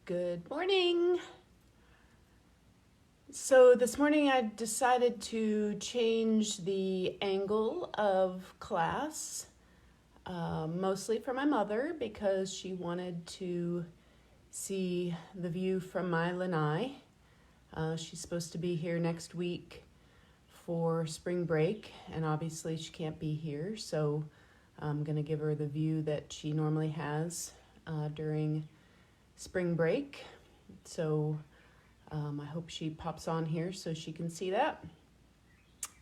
Good morning. So this morning I decided to change the angle of class, mostly for my mother because she wanted to see the view from my lanai. She's supposed to be here next week for spring break, and obviously she can't be here, so I'm going to give her the view that she normally has during spring break. So I hope she pops on here so she can see that.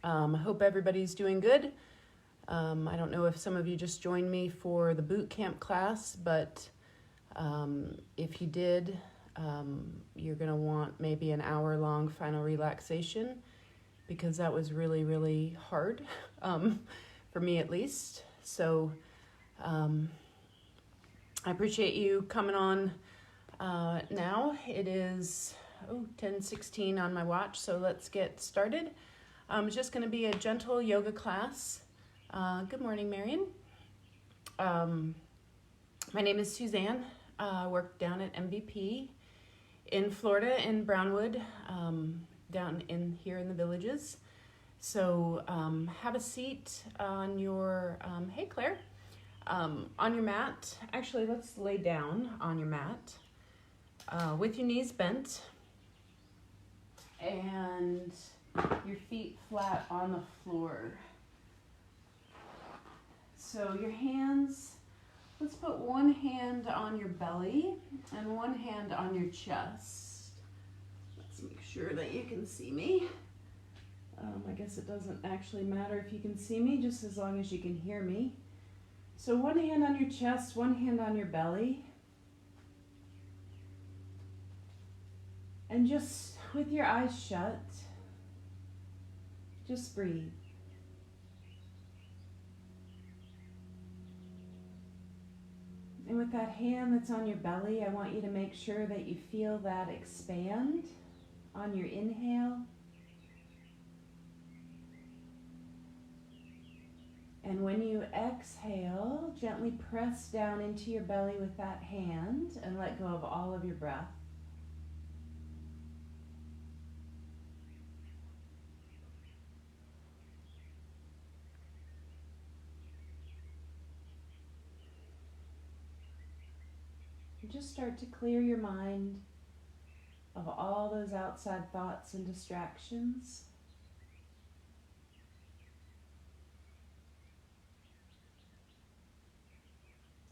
I hope everybody's doing good. I don't know if some of you just joined me for the boot camp class, but if you did, you're going to want maybe an hour-long final relaxation because that was really, really hard, for me at least. So I appreciate you coming on now. It is 10:16 on my watch, so let's get started. It's just going to be a gentle yoga class. Good morning, Marion. My name is Suzanne. I work down at MVP in Florida, in Brownwood, down in here in the Villages. So have a seat on your, hey Claire, on your mat. Actually, let's lay down on your mat with your knees bent and your feet flat on the floor. So your hands, let's put one hand on your belly and one hand on your chest. Let's make sure that you can see me. I guess it doesn't actually matter if you can see me, just as long as you can hear me. So one hand on your chest, one hand on your belly. And just with your eyes shut, just breathe. And with that hand that's on your belly, I want you to make sure that you feel that expand on your inhale. And when you exhale, gently press down into your belly with that hand and let go of all of your breath. Just start to clear your mind of all those outside thoughts and distractions.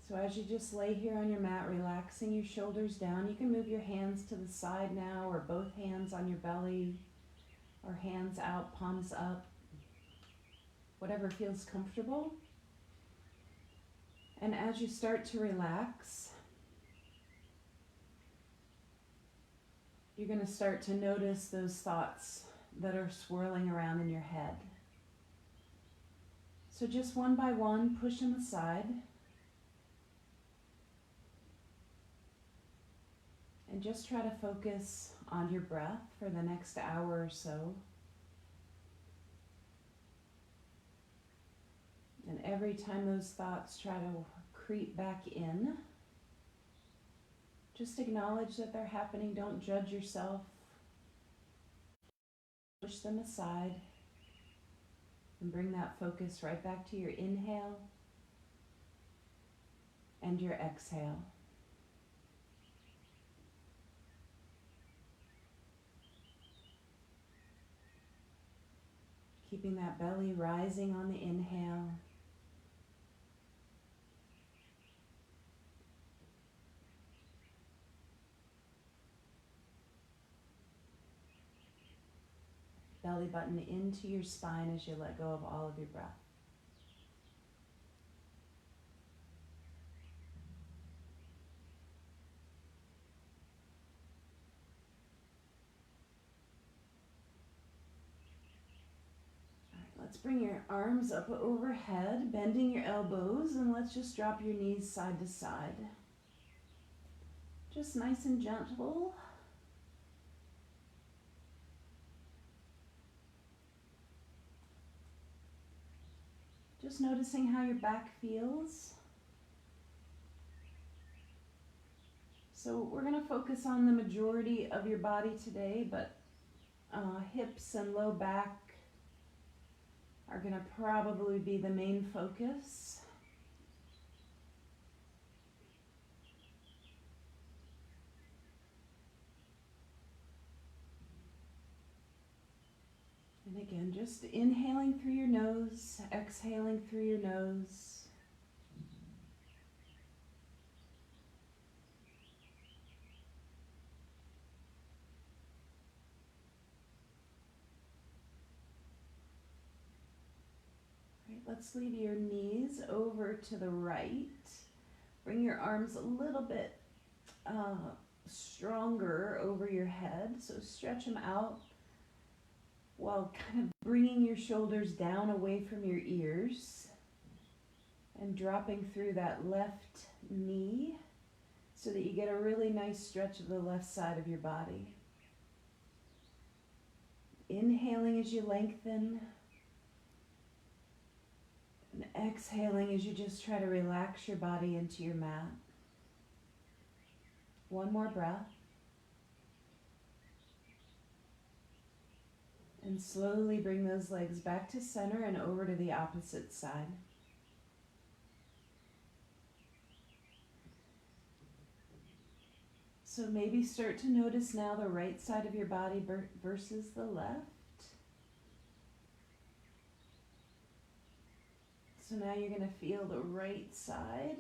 So as you just lay here on your mat, relaxing your shoulders down, you can move your hands to the side now, or both hands on your belly, or hands out, palms up, whatever feels comfortable. And as you start to relax, you're going to start to notice those thoughts that are swirling around in your head. So just one by one, push them aside. And just try to focus on your breath for the next hour or so. And every time those thoughts try to creep back in, just acknowledge that they're happening. Don't judge yourself. Push them aside and bring that focus right back to your inhale and your exhale. Keeping that belly rising on the inhale. Belly button into your spine as you let go of all of your breath. Let's bring your arms up overhead, bending your elbows, and let's just drop your knees side to side. Just nice and gentle. Just noticing how your back feels. So we're going to focus on the majority of your body today, but hips and low back are going to probably be the main focus. And again, just inhaling through your nose, exhaling through your nose. Let's leave your knees over to the right. Bring your arms a little bit stronger over your head. So stretch them out while kind of bringing your shoulders down away from your ears and dropping through that left knee so that you get a really nice stretch of the left side of your body. Inhaling as you lengthen. And exhaling as you just try to relax your body into your mat. One more breath. And slowly bring those legs back to center and over to the opposite side. So maybe start to notice now the right side of your body versus the left. So now you're going to feel the right side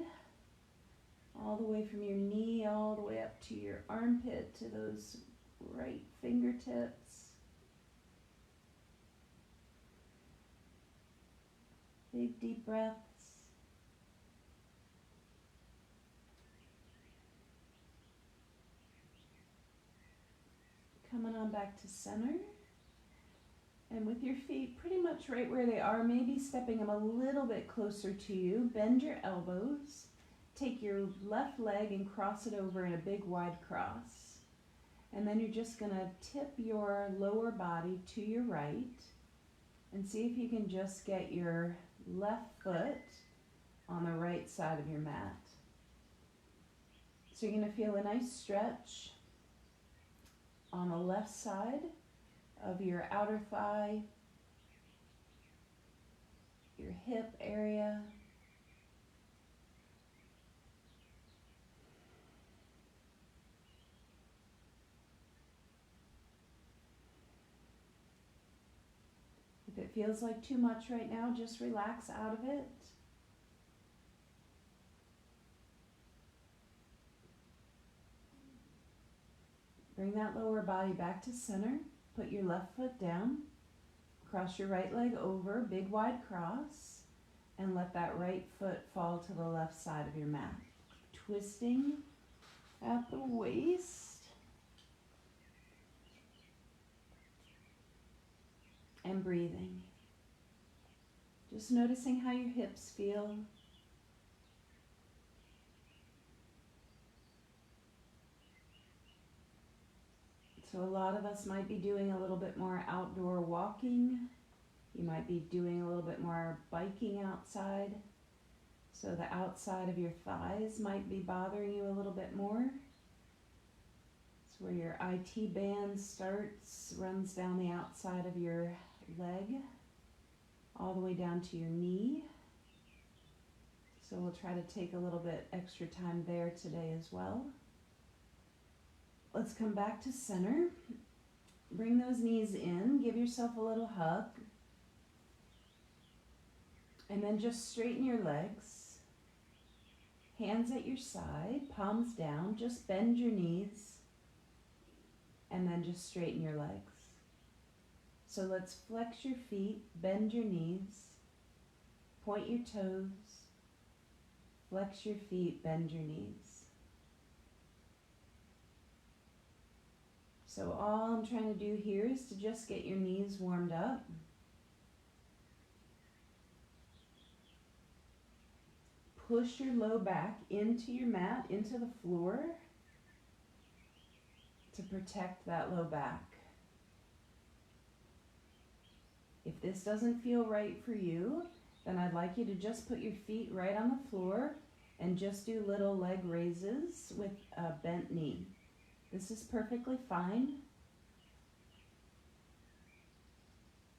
all the way from your knee all the way up to your armpit to those right fingertips. Big deep breaths. Coming on back to center. And with your feet pretty much right where they are, maybe stepping them a little bit closer to you, bend your elbows. Take your left leg and cross it over in a big wide cross. And then you're just going to tip your lower body to your right and see if you can just get your left foot on the right side of your mat. So you're going to feel a nice stretch on the left side of your outer thigh, your hip area, if it feels like too much right now, just relax out of it. Bring that lower body back to center. Put your left foot down. Cross your right leg over, big wide cross, and let that right foot fall to the left side of your mat. Twisting at the waist. And breathing. Just noticing how your hips feel. So a lot of us might be doing a little bit more outdoor walking. You might be doing a little bit more biking outside. So the outside of your thighs might be bothering you a little bit more. It's where your IT band starts, runs down the outside of your leg, all the way down to your knee. So we'll try to take a little bit extra time there today as well. Let's come back to center. Bring those knees in. Give yourself a little hug. And then just straighten your legs. Hands at your side, palms down. Just bend your knees. And then just straighten your legs. So let's flex your feet, bend your knees, point your toes, flex your feet, bend your knees. So all I'm trying to do here is to just get your knees warmed up. Push your low back into your mat, into the floor to protect that low back. If this doesn't feel right for you, then I'd like you to just put your feet right on the floor and just do little leg raises with a bent knee. This is perfectly fine.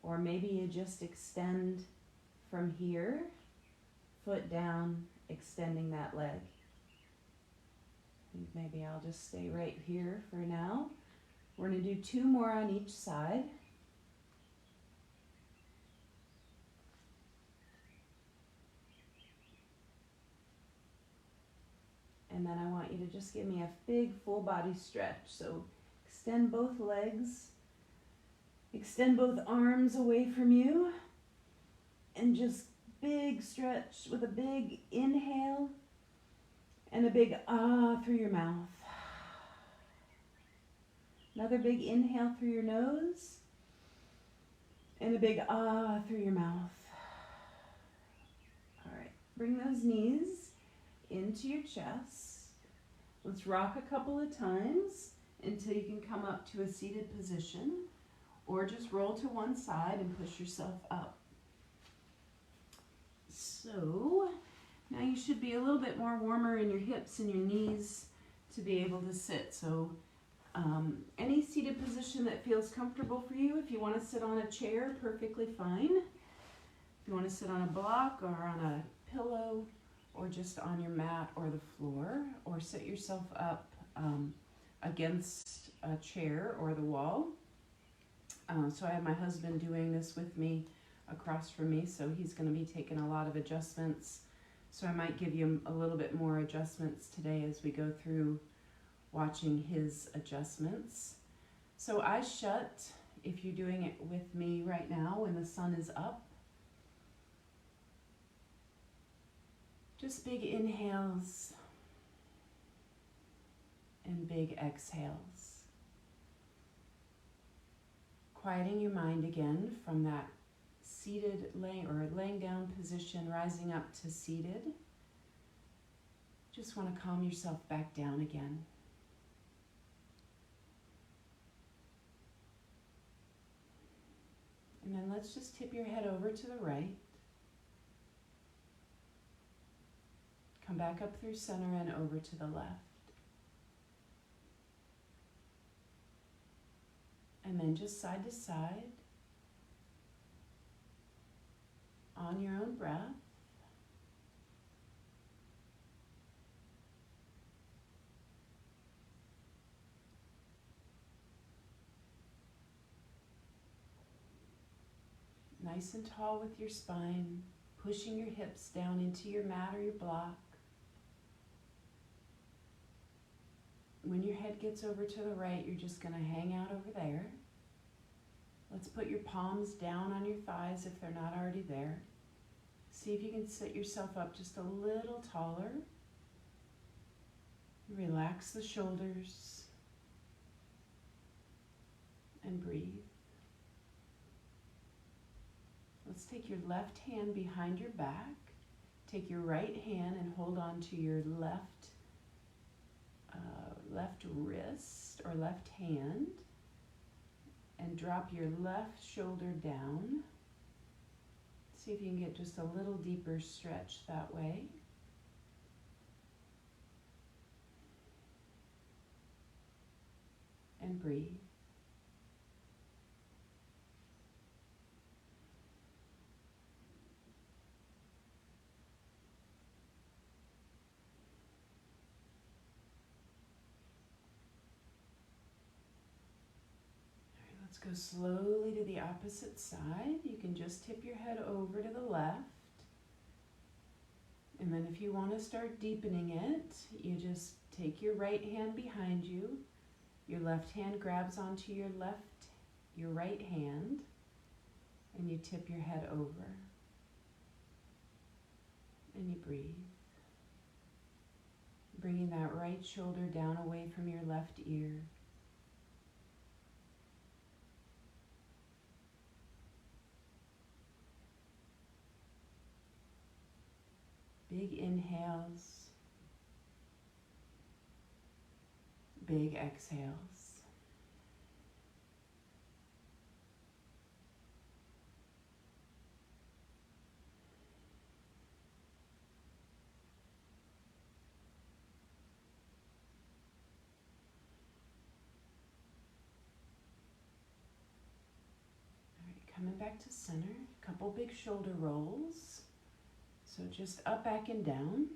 Or maybe you just extend from here, foot down, extending that leg. I think maybe I'll just stay right here for now. We're going to do 2 more on each side. And then I want you to just give me a big full body stretch. So extend both legs, extend both arms away from you, and just big stretch with a big inhale and a big ah through your mouth. Another big inhale through your nose and a big ah through your mouth. All right, bring those knees into your chest. Let's rock a couple of times until you can come up to a seated position, or just roll to one side and push yourself up. So now you should be a little bit more warmer in your hips and your knees to be able to sit. So any seated position that feels comfortable for you. If you want to sit on a chair, perfectly fine. If you want to sit on a block or on a pillow, or just on your mat or the floor, or sit yourself up against a chair or the wall. So I have my husband doing this with me across from me, so he's going to be taking a lot of adjustments. So I might give you a little bit more adjustments today as we go through watching his adjustments. So eyes shut if you're doing it with me right now when the sun is up. Just big inhales and big exhales. Quieting your mind again from that seated laying down position, rising up to seated. Just want to calm yourself back down again. And then let's just tip your head over to the right. Come back up through center and over to the left. And then just side to side on your own breath. Nice and tall with your spine, pushing your hips down into your mat or your block. When your head gets over to the right, you're just going to hang out over there. Let's put your palms down on your thighs if they're not already there. See if you can sit yourself up just a little taller. Relax the shoulders and breathe. Let's take your left hand behind your back. Take your right hand and hold on to your left wrist or left hand, and drop your left shoulder down. See if you can get just a little deeper stretch that way. And breathe. Let's go slowly to the opposite side. You can just tip your head over to the left. And then if you want to start deepening it, you just take your right hand behind you. Your left hand grabs onto your right hand, and you tip your head over. And you breathe. Bringing that right shoulder down away from your left ear. Big inhales, big exhales. back to center. Couple big shoulder rolls. So just up, back, and down.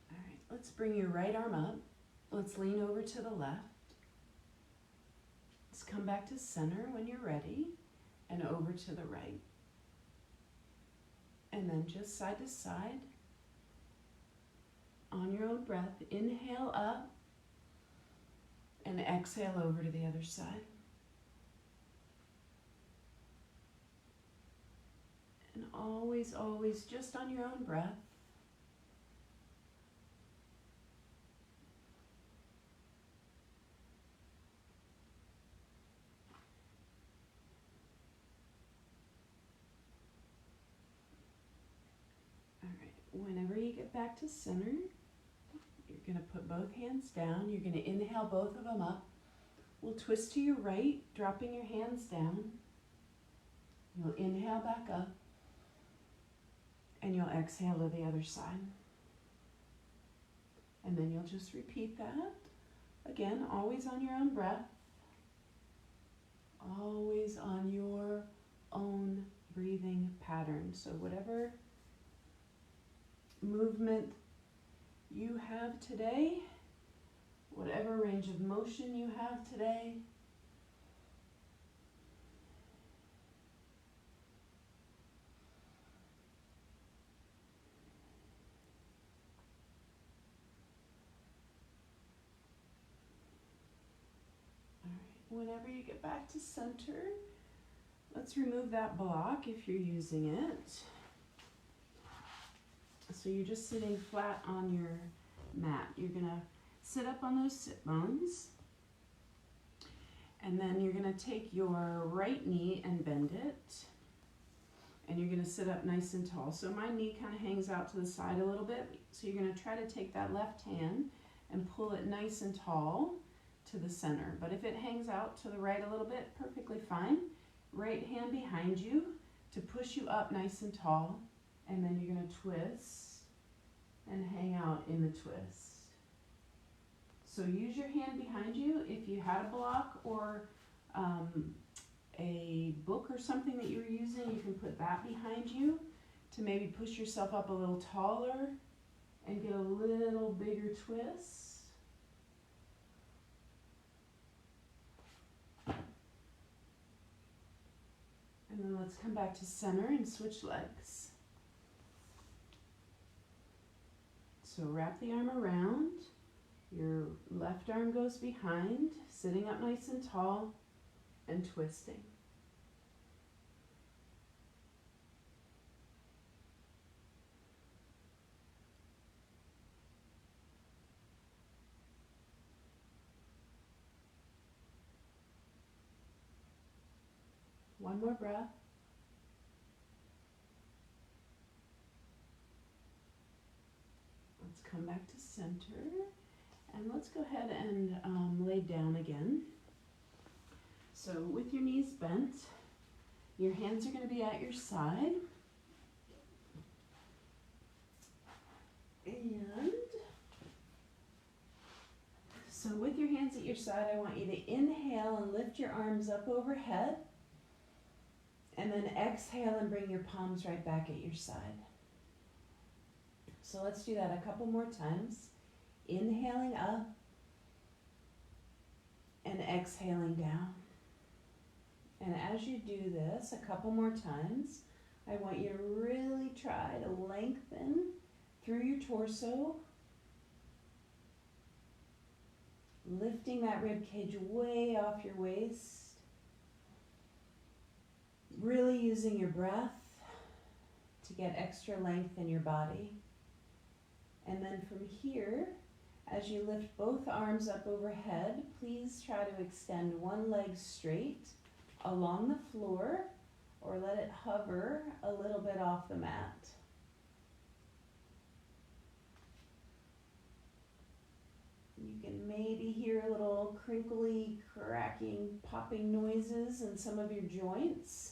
All right, let's bring your right arm up. Let's lean over to the left. Let's come back to center when you're ready and over to the right. And then just side to side. On your own breath, inhale up and exhale over to the other side. And always, always just on your own breath. All right, whenever you get back to center, you're going to put both hands down. You're going to inhale both of them up. We'll twist to your right, dropping your hands down. You'll inhale back up. And you'll exhale to the other side. And then you'll just repeat that. Again, always on your own breath. Always on your own breathing pattern. So whatever movement you have today, whatever range of motion you have today, whenever you get back to center, let's remove that block if you're using it. So you're just sitting flat on your mat. You're going to sit up on those sit bones. And then you're going to take your right knee and bend it. And you're going to sit up nice and tall. So my knee kind of hangs out to the side a little bit. So you're going to try to take that left hand and pull it nice and tall to the center. But if it hangs out to the right a little bit, perfectly fine. Right hand behind you to push you up nice and tall, and then you're going to twist and hang out in the twist. So use your hand behind you. If you had a block or a book or something that you were using, you can put that behind you to maybe push yourself up a little taller and get a little bigger twist. And then let's come back to center and switch legs. So wrap the arm around. Your left arm goes behind, sitting up nice and tall and twisting. One more breath. Let's come back to center. And let's go ahead and lay down again. So with your knees bent, your hands are going to be at your side. And so with your hands at your side, I want you to inhale and lift your arms up overhead. And then exhale and bring your palms right back at your side. So let's do that a couple more times. Inhaling up and exhaling down. And as you do this a couple more times, I want you to really try to lengthen through your torso, lifting that rib cage way off your waist. Really using your breath to get extra length in your body. And then from here, as you lift both arms up overhead, please try to extend one leg straight along the floor or let it hover a little bit off the mat. You can maybe hear a little crinkly, cracking, popping noises in some of your joints.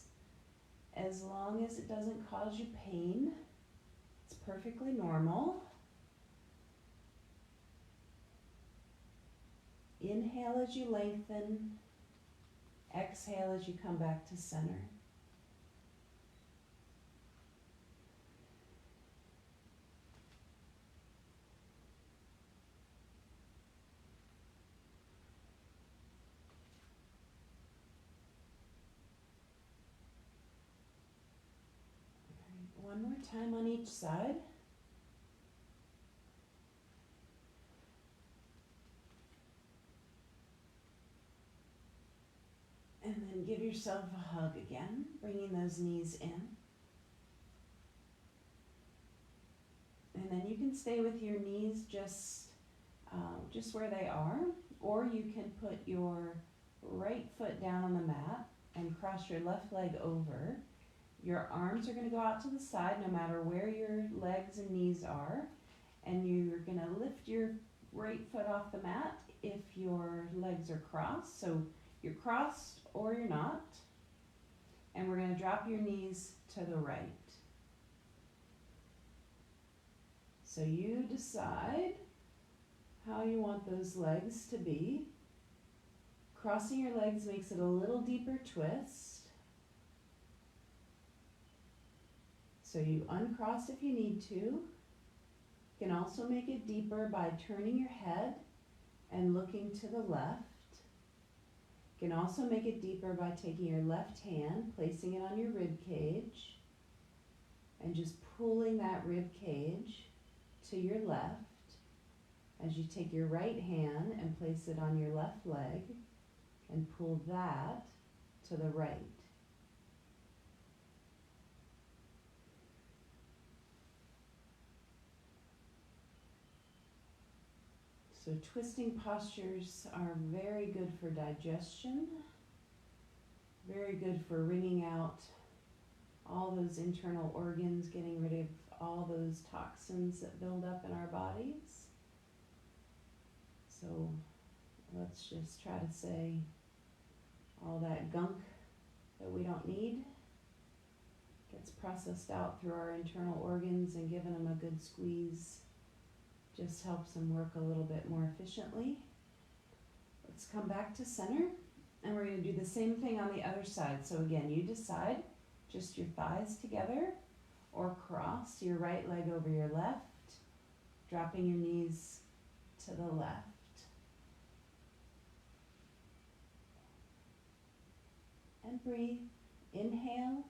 As long as it doesn't cause you pain, it's perfectly normal. Inhale as you lengthen. Exhale as you come back to center. One more time on each side. And then give yourself a hug again, bringing those knees in. And then you can stay with your knees just where they are, or you can put your right foot down on the mat and cross your left leg over. Your arms are going to go out to the side no matter where your legs and knees are, and you're going to lift your right foot off the mat if your legs are crossed. So you're crossed or you're not, and we're going to drop your knees to the right. So you decide how you want those legs to be. Crossing your legs makes it a little deeper twist. So you uncross if you need to. You can also make it deeper by turning your head and looking to the left. You can also make it deeper by taking your left hand, placing it on your rib cage, and just pulling that rib cage to your left as you take your right hand and place it on your left leg and pull that to the right. So twisting postures are very good for digestion, very good for wringing out all those internal organs, getting rid of all those toxins that build up in our bodies. So let's just try to say all that gunk that we don't need gets processed out through our internal organs, and giving them a good squeeze just helps them work a little bit more efficiently. Let's come back to center, and we're going to do the same thing on the other side. So again, you decide, just your thighs together, or cross your right leg over your left, dropping your knees to the left. And breathe. Inhale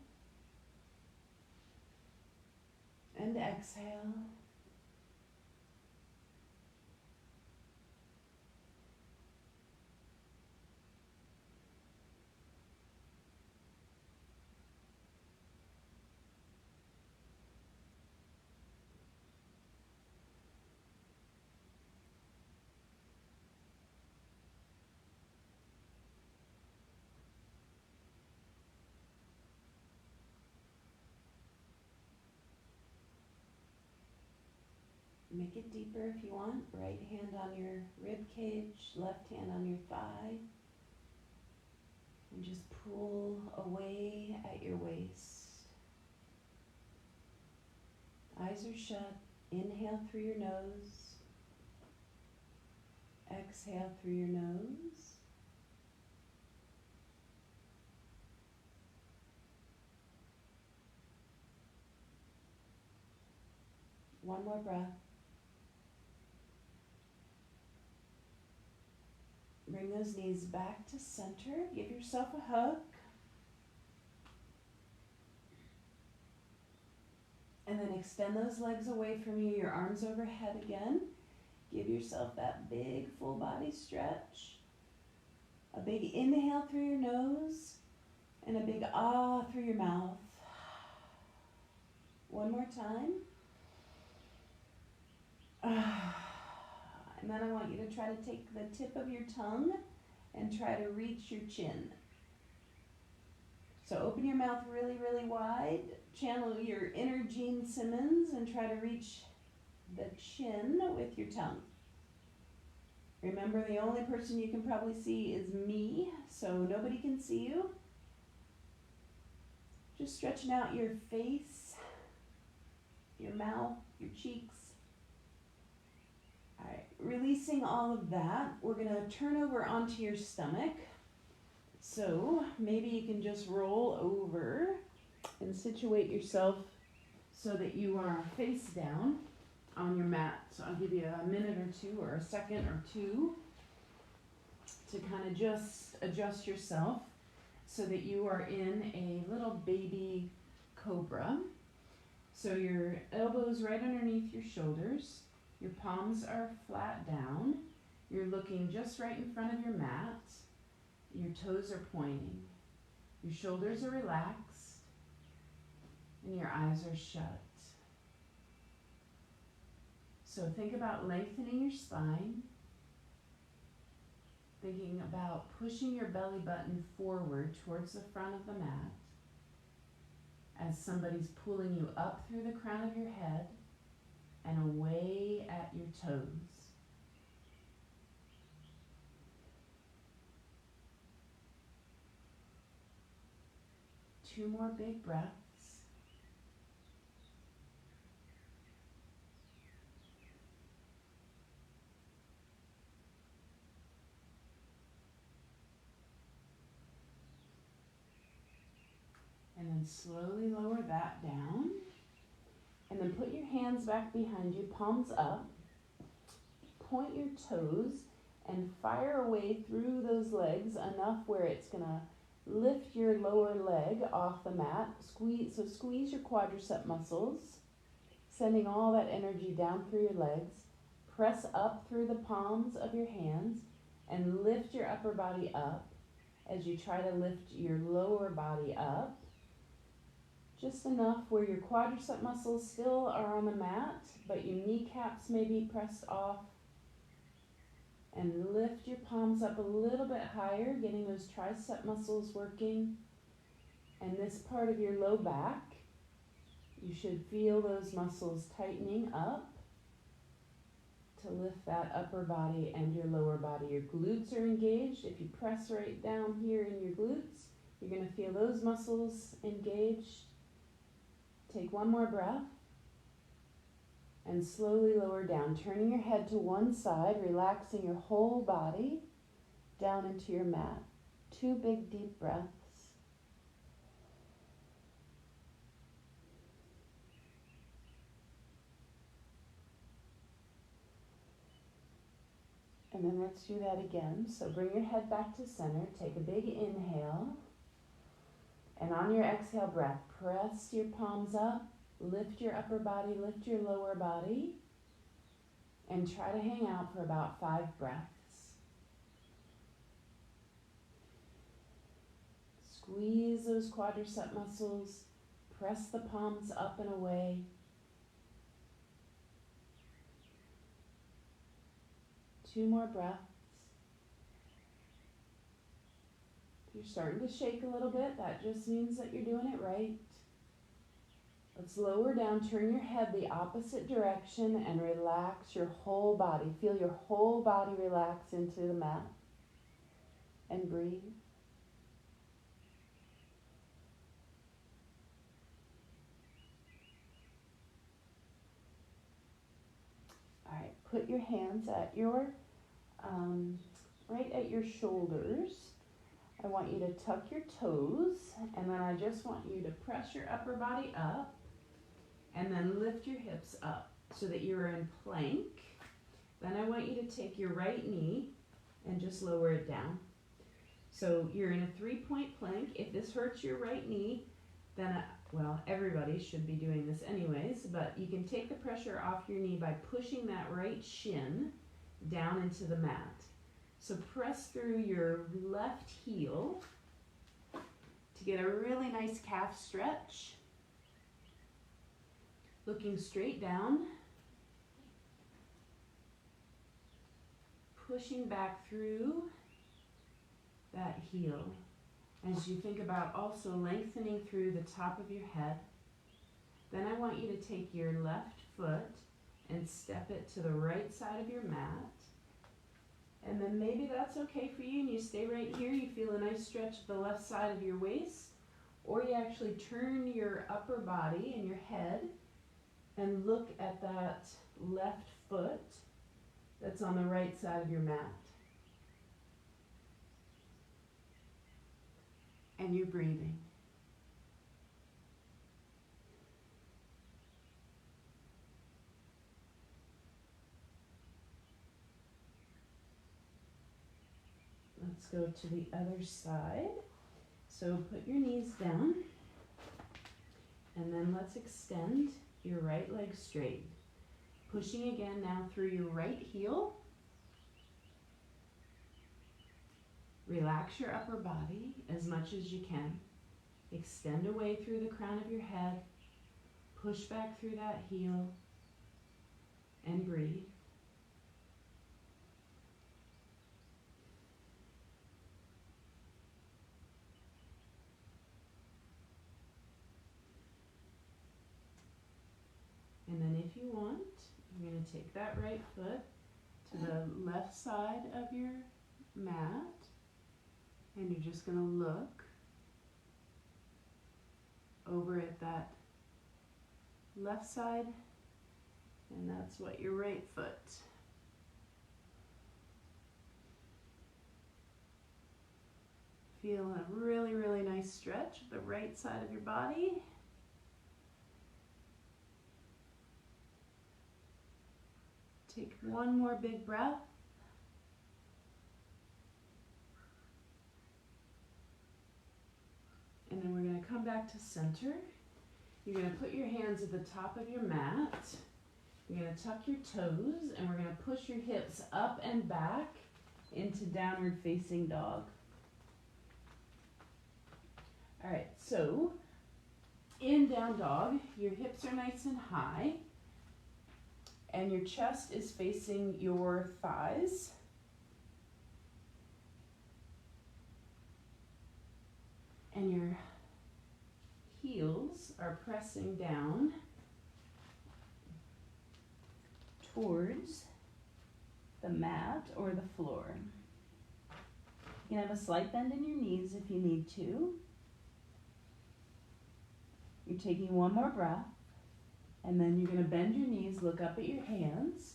and exhale. Make it deeper if you want. Right hand on your rib cage, left hand on your thigh. And just pull away at your waist. Eyes are shut. Inhale through your nose. Exhale through your nose. One more breath. Bring those knees back to center. Give yourself a hug. And then extend those legs away from you, your arms overhead again. Give yourself that big full body stretch. A big inhale through your nose and a big ah through your mouth. One more time. And then I want you to try to take the tip of your tongue and try to reach your chin. So open your mouth really, really wide. Channel your inner Gene Simmons and try to reach the chin with your tongue. Remember, the only person you can probably see is me, so nobody can see you. Just stretching out your face, your mouth, your cheeks. All right, releasing all of that, we're going to turn over onto your stomach. So maybe you can just roll over and situate yourself so that you are face down on your mat. So I'll give you a minute or two or a second or two to kind of just adjust yourself so that you are in a little baby cobra. So your elbows right underneath your shoulders, your palms are flat down, you're looking just right in front of your mat, your toes are pointing, your shoulders are relaxed, and your eyes are shut. So think about lengthening your spine, thinking about pushing your belly button forward towards the front of the mat as somebody's pulling you up through the crown of your head and away at your toes. Two more big breaths. And then slowly lower that down. And then put your hands back behind you, palms up. Point your toes and fire away through those legs enough where it's going to lift your lower leg off the mat. Squeeze your quadricep muscles, sending all that energy down through your legs. Press up through the palms of your hands and lift your upper body up as you try to lift your lower body up. Just enough where your quadricep muscles still are on the mat, but your kneecaps may be pressed off. And lift your palms up a little bit higher, getting those tricep muscles working. And this part of your low back, you should feel those muscles tightening up to lift that upper body and your lower body. Your glutes are engaged. If you press right down here in your glutes, you're going to feel those muscles engaged. Take one more breath. And slowly lower down, turning your head to one side, relaxing your whole body down into your mat. Two big deep breaths. And then let's do that again. So bring your head back to center, take a big inhale. And on your exhale breath, press your palms up. Lift your upper body, lift your lower body, and try to hang out for about 5 breaths. Squeeze those quadricep muscles, press the palms up and away. Two more breaths. If you're starting to shake a little bit, that just means that you're doing it right. Let's lower down, turn your head the opposite direction and relax your whole body. Feel your whole body relax into the mat and breathe. All right, put your hands at your, right at your shoulders. I want you to tuck your toes, and then I just want you to press your upper body up. And then lift your hips up so that you're in plank. Then I want you to take your right knee and just lower it down. So you're in a 3-point plank. If this hurts your right knee, then, well, everybody should be doing this anyways, but you can take the pressure off your knee by pushing that right shin down into the mat. So press through your left heel to get a really nice calf stretch. Looking straight down, pushing back through that heel as you think about also lengthening through the top of your head. Then I want you to take your left foot and step it to the right side of your mat. And then maybe that's okay for you and you stay right here. You feel a nice stretch of the left side of your waist, or you actually turn your upper body and your head and look at that left foot that's on the right side of your mat. And you're breathing. Let's go to the other side. So put your knees down, and then let's extend your right leg straight. Pushing again now through your right heel. Relax your upper body as much as you can. Extend away through the crown of your head. Push back through that heel and breathe. And then if you want, you're going to take that right foot to the left side of your mat, and you're just going to look over at that left side, and that's what your right foot. Feel a really, really nice stretch of the right side of your body. Take one more big breath. And then we're going to come back to center. You're going to put your hands at the top of your mat. You're going to tuck your toes, and we're going to push your hips up and back into downward facing dog. All right, so in down dog, your hips are nice and high, and your chest is facing your thighs. And your heels are pressing down towards the mat or the floor. You can have a slight bend in your knees if you need to. You're taking one more breath, and then you're going to bend your knees, look up at your hands,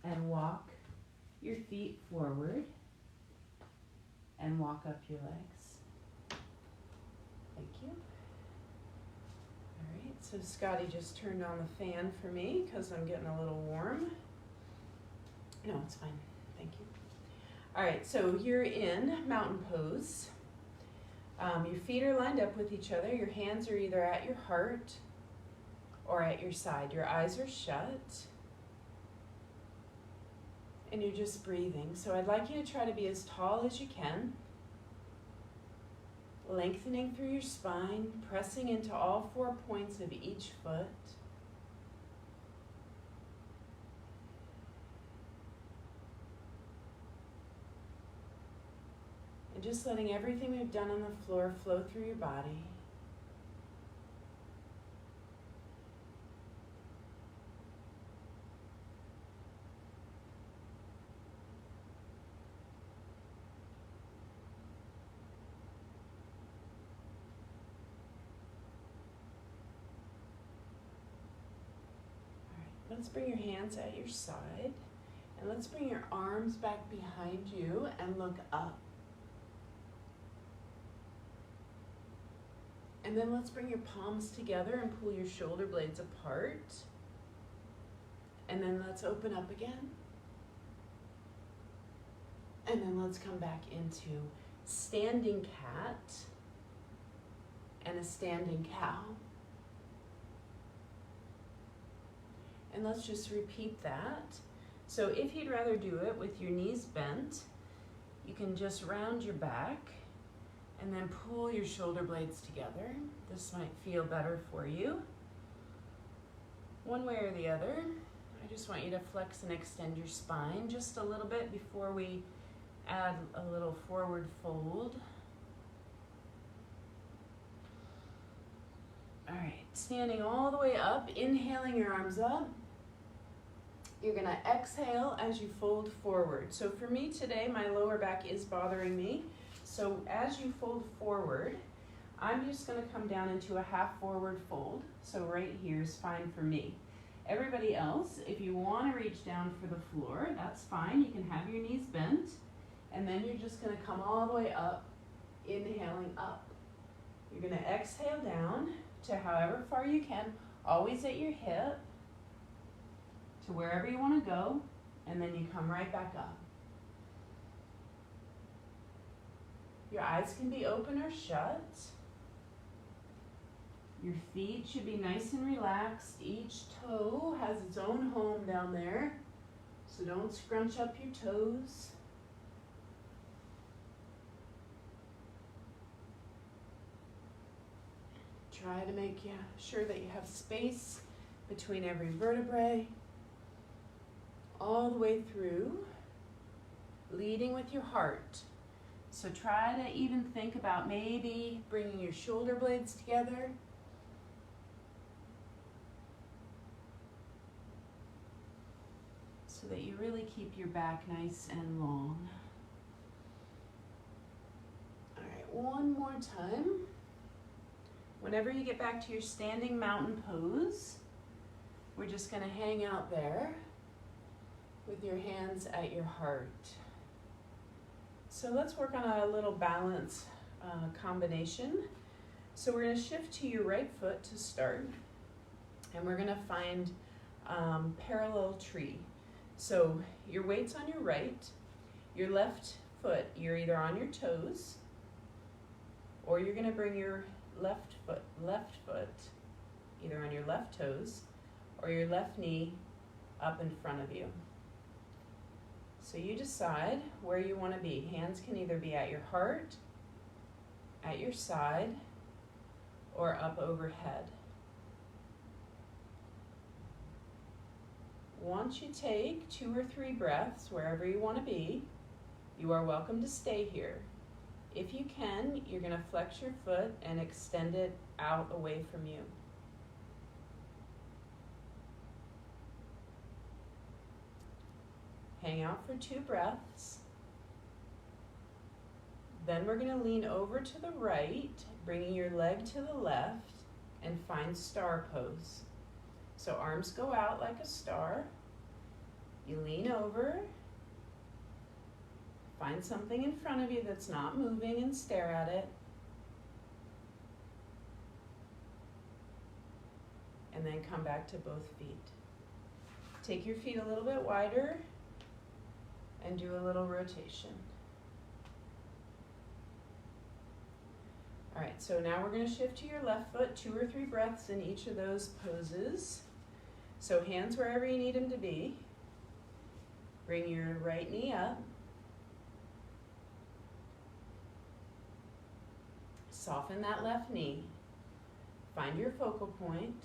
and walk your feet forward and walk up your legs. Thank you. All right, so Scotty just turned on the fan for me because I'm getting a little warm. No, it's fine. Thank you. All right, so you're in mountain pose. Your feet are lined up with each other. Your hands are either at your heart or at your side. Your eyes are shut. And you're just breathing. So I'd like you to try to be as tall as you can. Lengthening through your spine, pressing into all 4 points of each foot. And just letting everything we've done on the floor flow through your body. Let's bring your hands at your side, and let's bring your arms back behind you and look up. And then let's bring your palms together and pull your shoulder blades apart. And then let's open up again. And then let's come back into standing cat and a standing cow. And let's just repeat that. So if you'd rather do it with your knees bent, you can just round your back and then pull your shoulder blades together. This might feel better for you. One way or the other. I just want you to flex and extend your spine just a little bit before we add a little forward fold. All right, standing all the way up, inhaling your arms up. You're gonna exhale as you fold forward. So for me today, my lower back is bothering me. So as you fold forward, I'm just gonna come down into a half forward fold. So right here is fine for me. Everybody else, if you wanna reach down for the floor, that's fine. You can have your knees bent, and then you're just gonna come all the way up inhaling up. You're going to exhale down to however far you can, always at your hip, to wherever you want to go, and then you come right back up. Your eyes can be open or shut. Your feet should be nice and relaxed. Each toe has its own home down there, so don't scrunch up your toes. Try to make sure that you have space between every vertebrae, all the way through, leading with your heart. So try to even think about maybe bringing your shoulder blades together. So that you really keep your back nice and long. All right, one more time. Whenever you get back to your standing mountain pose, we're just going to hang out there with your hands at your heart. So let's work on a little balance combination. So we're going to shift to your right foot to start, and we're going to find parallel tree. So your weight's on your right, your left foot, you're either on your toes, or you're going to bring your left foot, either on your left toes or your left knee up in front of you. So you decide where you want to be. Hands can either be at your heart, at your side, or up overhead. Once you take 2 or 3 breaths wherever you want to be, you are welcome to stay here. If you can, you're going to flex your foot and extend it out away from you. Hang out for 2 breaths. Then we're going to lean over to the right, bringing your leg to the left, and find star pose. So arms go out like a star. You lean over. Find something in front of you that's not moving and stare at it. And then come back to both feet. Take your feet a little bit wider and do a little rotation. All right, so now we're going to shift to your left foot, 2 or 3 breaths in each of those poses. So hands wherever you need them to be. Bring your right knee up. Soften that left knee. Find your focal point.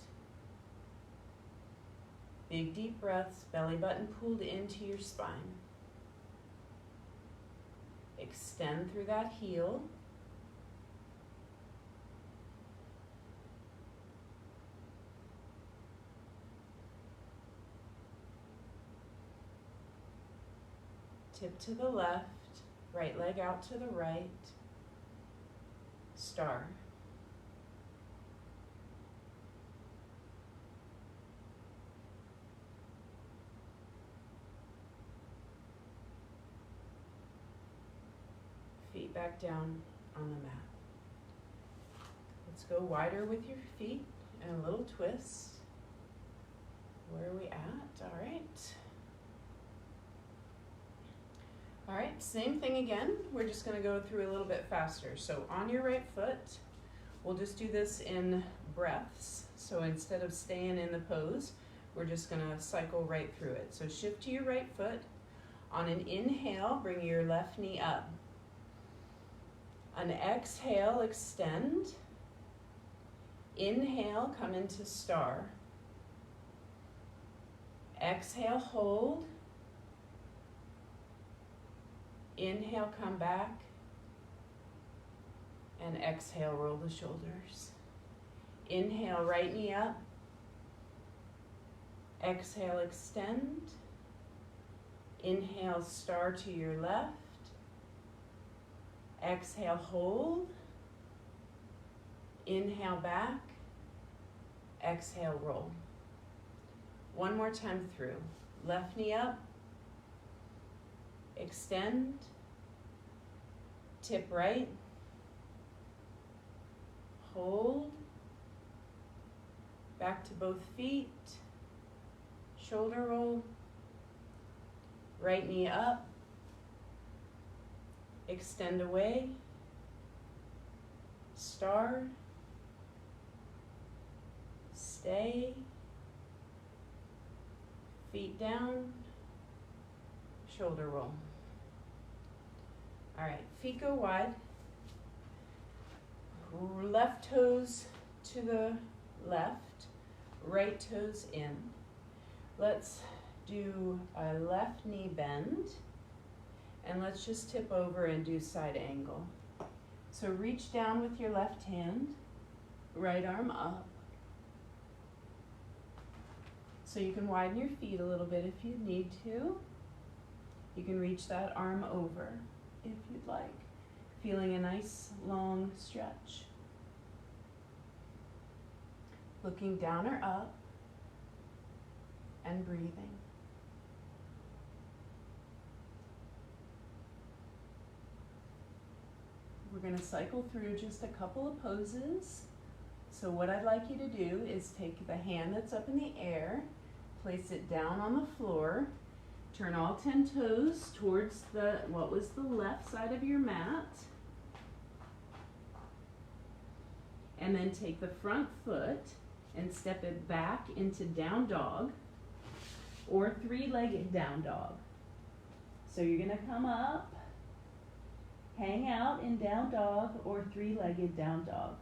Big deep breaths, belly button pulled into your spine. Extend through that heel. Tip to the left, right leg out to the right. Star. Feet back down on the mat. Let's go wider with your feet and a little twist. Where are we at? All right. All right, same thing again. We're just going to go through a little bit faster. So on your right foot, we'll just do this in breaths. So instead of staying in the pose, we're just going to cycle right through it. So shift to your right foot. On an inhale, bring your left knee up. An exhale, extend. Inhale, come into star. Exhale, hold. Inhale, come back, and exhale, roll the shoulders. Inhale, right knee up. Exhale, extend. Inhale, star to your left. Exhale, hold. Inhale, back. Exhale, roll. One more time through. Left knee up. Extend, tip right, Hold. Back to both feet. Shoulder roll. Right knee up. Extend away. Star. Stay. Feet down. Shoulder roll. All right, feet go wide. Left toes to the left, right toes in. Let's do a left knee bend, and let's just tip over and do side angle. So reach down with your left hand, right arm up. So you can widen your feet a little bit if you need to. You can reach that arm over if you'd like. Feeling a nice long stretch. Looking down or up and breathing. We're going to cycle through just a couple of poses. So what I'd like you to do is take the hand that's up in the air, place it down on the floor, turn all 10 toes towards what was the left side of your mat, and then take the front foot and step it back into down dog or three-legged down dog. So you're going to come up, hang out in down dog or three-legged down dog.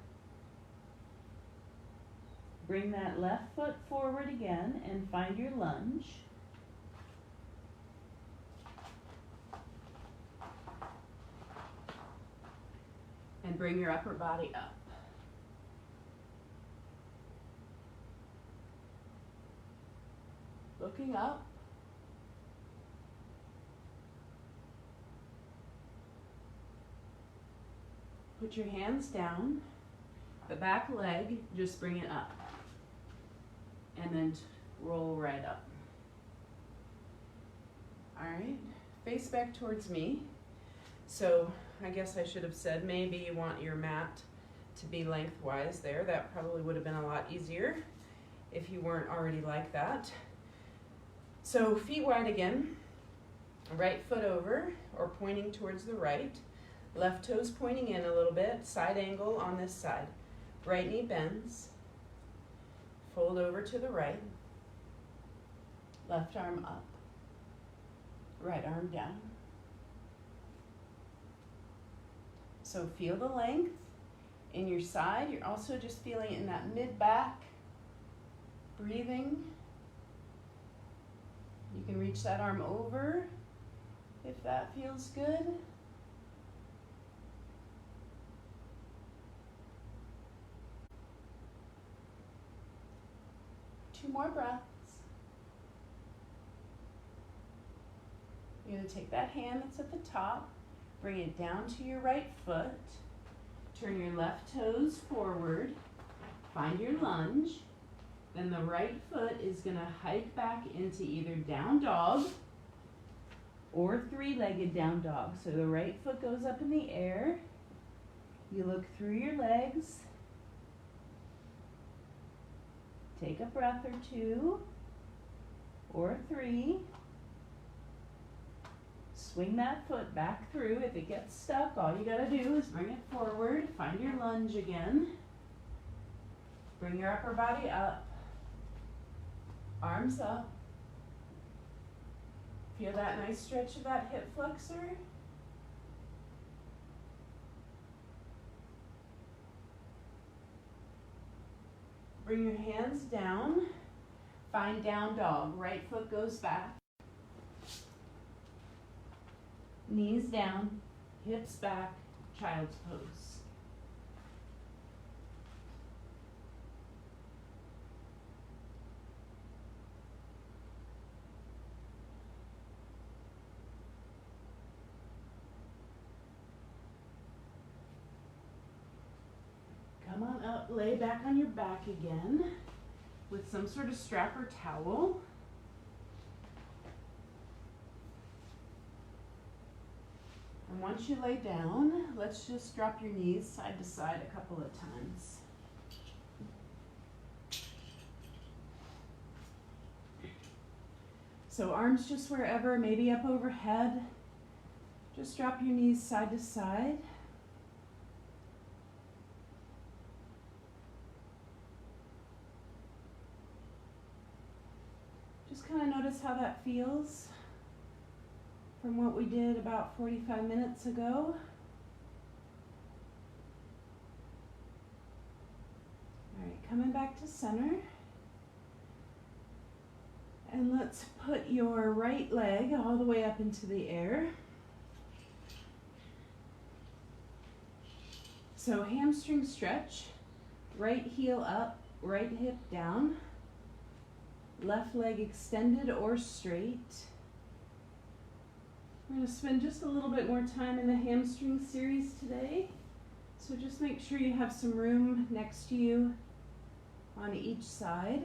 Bring that left foot forward again and find your lunge. And bring your upper body up. Looking up. Put your hands down. The back leg, just bring it up. And then roll right up. All right, face back towards me. So I guess I should have said maybe you want your mat to be lengthwise there. That probably would have been a lot easier if you weren't already like that. So feet wide again, right foot over or pointing towards the right, left toes pointing in a little bit, side angle on this side. Right knee bends, fold over to the right, left arm up, right arm down. So feel the length in your side. You're also just feeling it in that mid-back, breathing. You can reach that arm over if that feels good. Two more breaths. You're going to take that hand that's at the top, bring it down to your right foot, turn your left toes forward, find your lunge, then the right foot is going to hike back into either down dog or three-legged down dog. So the right foot goes up in the air, you look through your legs, take a breath or two or three. Swing that foot back through. If it gets stuck, all you gotta do is bring it forward, find your lunge again. Bring your upper body up, arms up. Feel that nice stretch of that hip flexor. Bring your hands down, find down dog. Right foot goes back. Knees down, hips back, child's pose. Come on up, lay back on your back again with some sort of strap or towel. And once you lay down, let's just drop your knees side to side a couple of times. So arms just wherever, maybe up overhead. Just drop your knees side to side. Just kind of notice how that feels from what we did about 45 minutes ago. All right, coming back to center. And let's put your right leg all the way up into the air. So hamstring stretch, right heel up, right hip down, left leg extended or straight. We're going to spend just a little bit more time in the hamstring series today. So just make sure you have some room next to you on each side.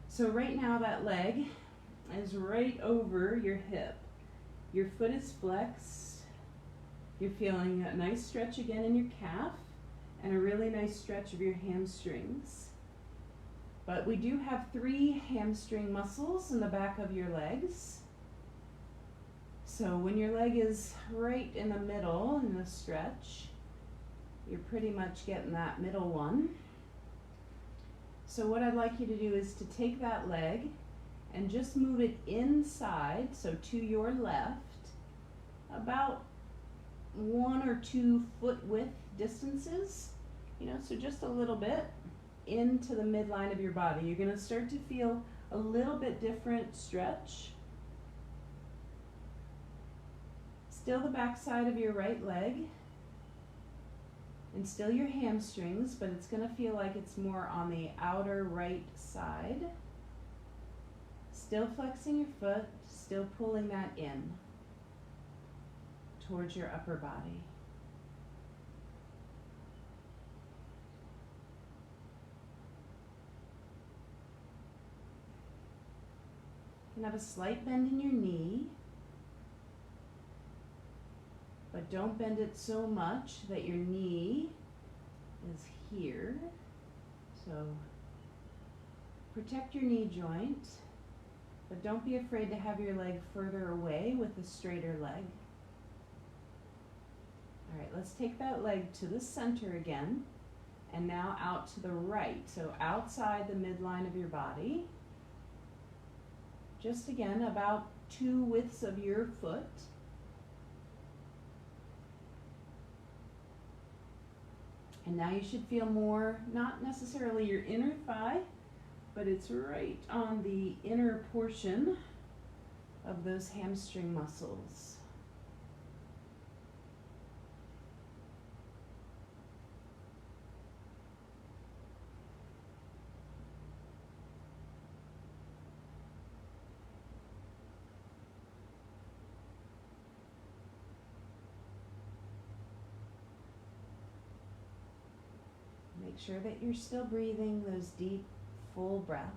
So right now that leg is right over your hip. Your foot is flexed. You're feeling a nice stretch again in your calf and a really nice stretch of your hamstrings. But we do have 3 hamstring muscles in the back of your legs. So when your leg is right in the middle in the stretch, you're pretty much getting that middle one. So what I'd like you to do is to take that leg and just move it inside, so to your left, about 1 or 2 foot width distances, so just a little bit into the midline of your body. You're going to start to feel a little bit different stretch. Still the back side of your right leg. And still your hamstrings, but it's going to feel like it's more on the outer right side. Still flexing your foot, still pulling that in towards your upper body. You can have a slight bend in your knee, but don't bend it so much that your knee is here. So protect your knee joint, but don't be afraid to have your leg further away with a straighter leg. All right, let's take that leg to the center again, and now out to the right, so outside the midline of your body. Just again, about 2 widths of your foot. And now you should feel more, not necessarily your inner thigh, but it's right on the inner portion of those hamstring muscles. Make sure that you're still breathing those deep, full breaths.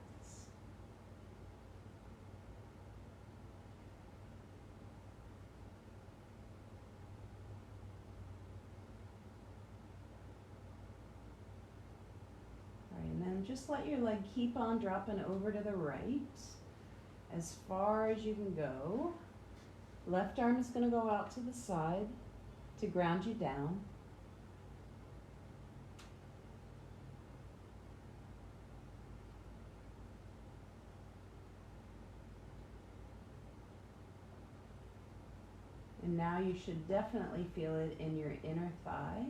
All right, and then just let your leg keep on dropping over to the right as far as you can go. Left arm is going to go out to the side to ground you down. And now you should definitely feel it in your inner thigh.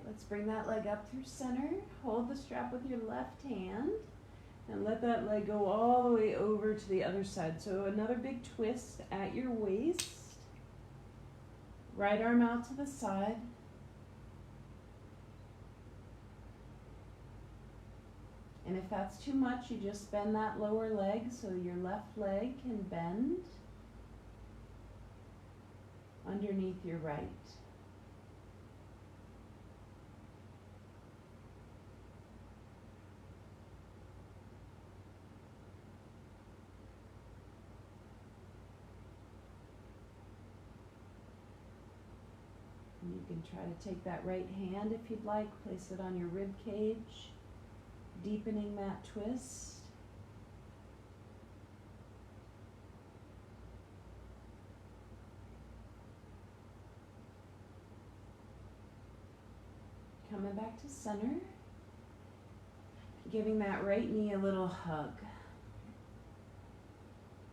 Let's bring that leg up through center. Hold the strap with your left hand and let that leg go all the way over to the other side. So another big twist at your waist. Right arm out to the side. And if that's too much, you just bend that lower leg so your left leg can bend underneath your right. And you can try to take that right hand if you'd like, place it on your rib cage, deepening that twist. Coming back to center, giving that right knee a little hug.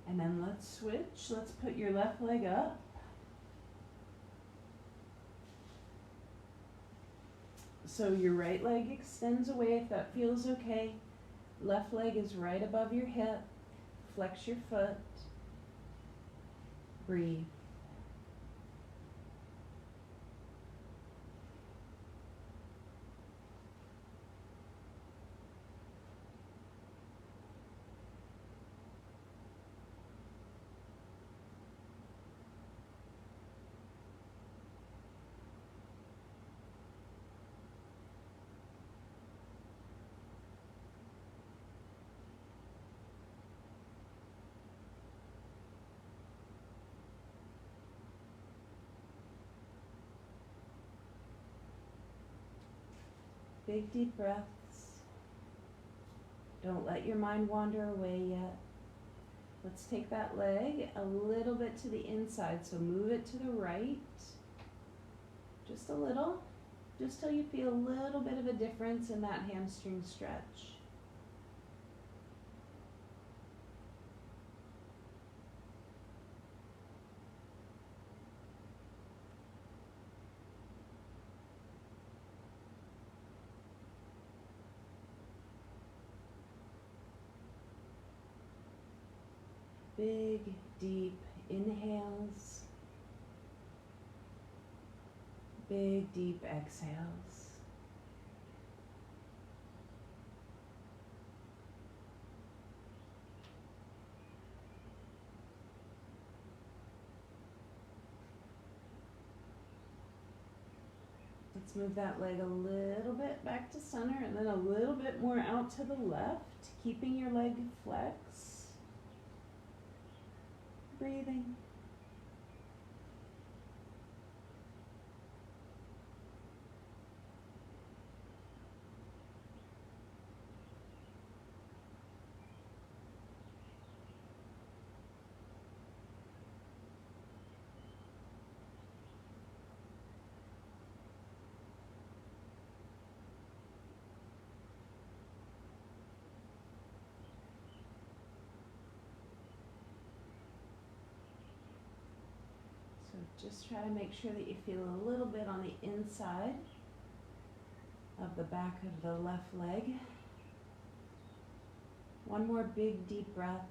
And then let's switch. Let's put your left leg up. So your right leg extends away if that feels okay. Left leg is right above your hip. Flex your foot. Breathe. Big deep breaths. Don't let your mind wander away yet. Let's take that leg a little bit to the inside, so move it to the right. Just a little, just till you feel a little bit of a difference in that hamstring stretch. Big, deep inhales. Big, deep exhales. Let's move that leg a little bit back to center and then a little bit more out to the left, keeping your leg flexed. Breathing. Just try to make sure that you feel a little bit on the inside of the back of the left leg. One more big deep breath.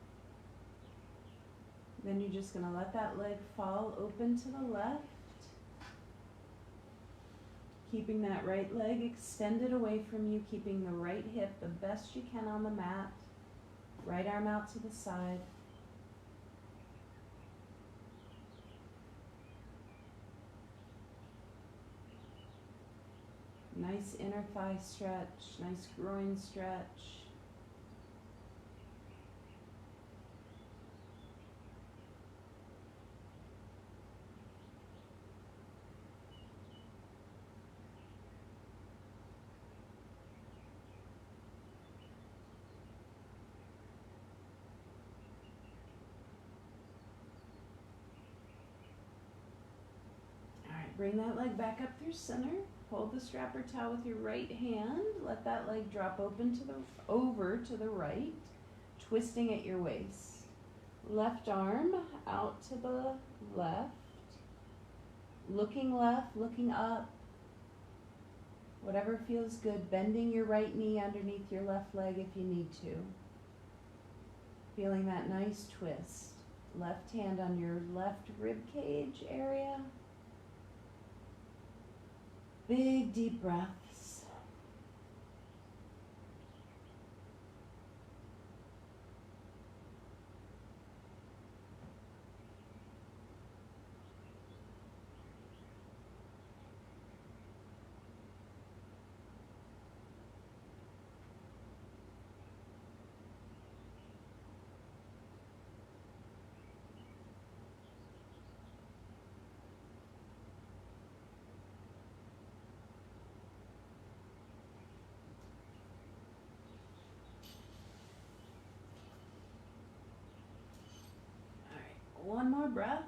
Then you're just going to let that leg fall open to the left. Keeping that right leg extended away from you, keeping the right hip the best you can on the mat. Right arm out to the side. Nice inner thigh stretch, nice groin stretch. All right, bring that leg back up through center. Hold the strap or towel with your right hand. Let that leg drop over to the right, twisting at your waist. Left arm out to the left. Looking left, looking up. Whatever feels good. Bending your right knee underneath your left leg if you need to. Feeling that nice twist. Left hand on your left rib cage area. Big deep breaths. one more breath.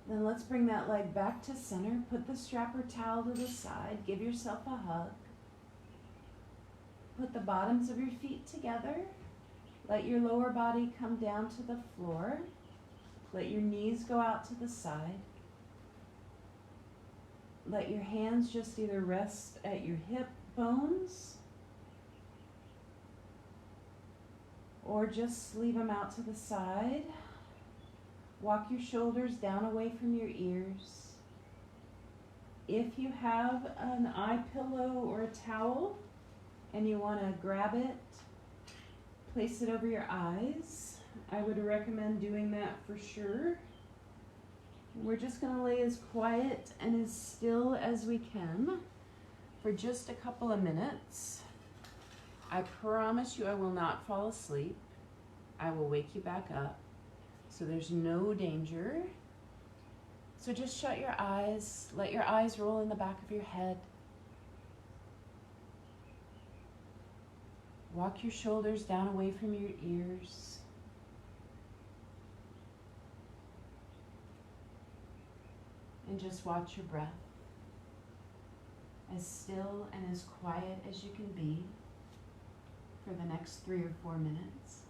Then let's bring that leg back to center. Put the strap or towel to the side. Give yourself a hug. Put the bottoms of your feet together. Let your lower body come down to the floor. Let your knees go out to the side. Let your hands just either rest at your hip bones or just leave them out to the side. Walk your shoulders down away from your ears. If you have an eye pillow or a towel and you want to grab it, place it over your eyes. I would recommend doing that for sure. We're just going to lay as quiet and as still as we can for just a couple of minutes. I promise you I will not fall asleep. I will wake you back up, so there's no danger. So just shut your eyes, let your eyes roll in the back of your head. Walk your shoulders down away from your ears. And just watch your breath. As still and as quiet as you can be for the next 3 or 4 minutes.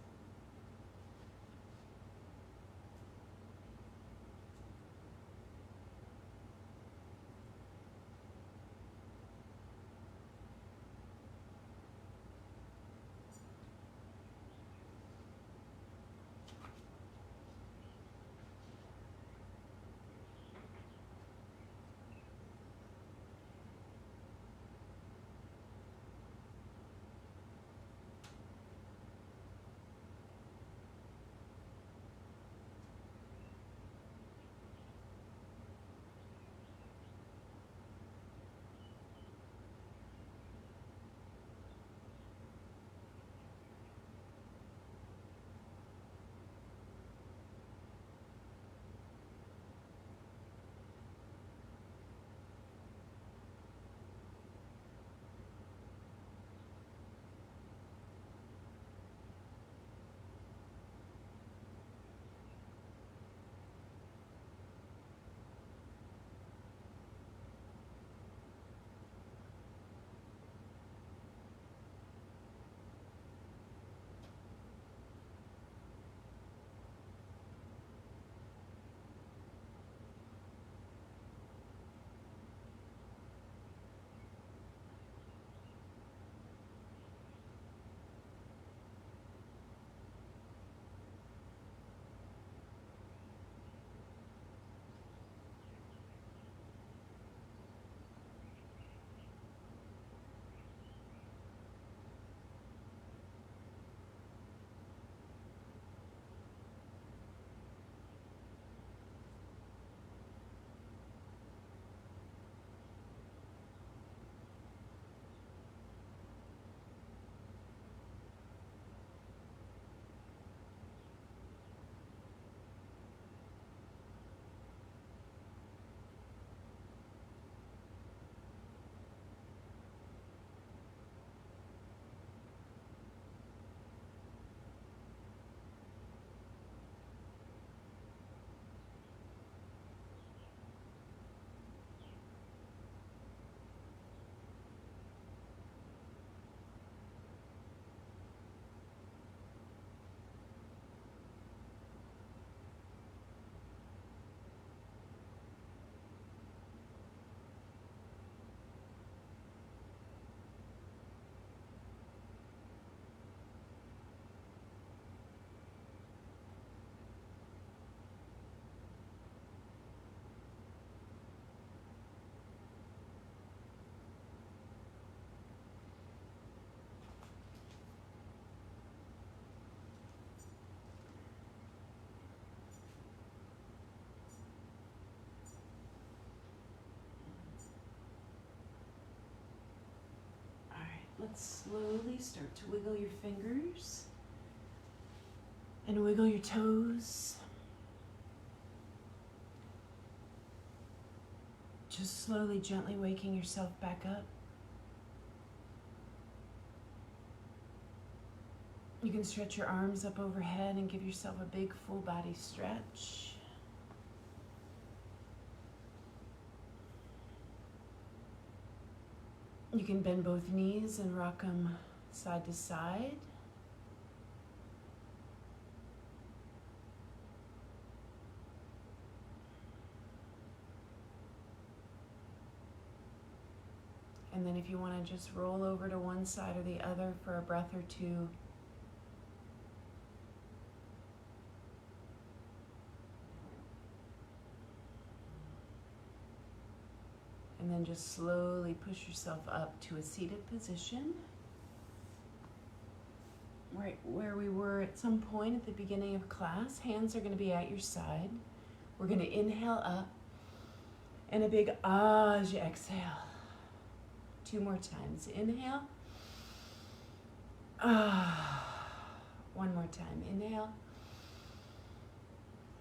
Let's slowly start to wiggle your fingers and wiggle your toes. Just slowly, gently waking yourself back up. You can stretch your arms up overhead and give yourself a big full body stretch. You can bend both knees and rock them side to side. And then if you want to just roll over to one side or the other for a breath or two. And then just slowly push yourself up to a seated position. Right where we were at some point at the beginning of class. Hands are going to be at your side. We're going to inhale up and a big ah as you exhale. 2 more times. Inhale. Ah. 1 more time. Inhale.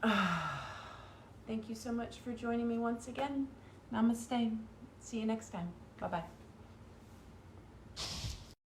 Ah. Thank you so much for joining me once again. Namaste. See you next time. Bye-bye.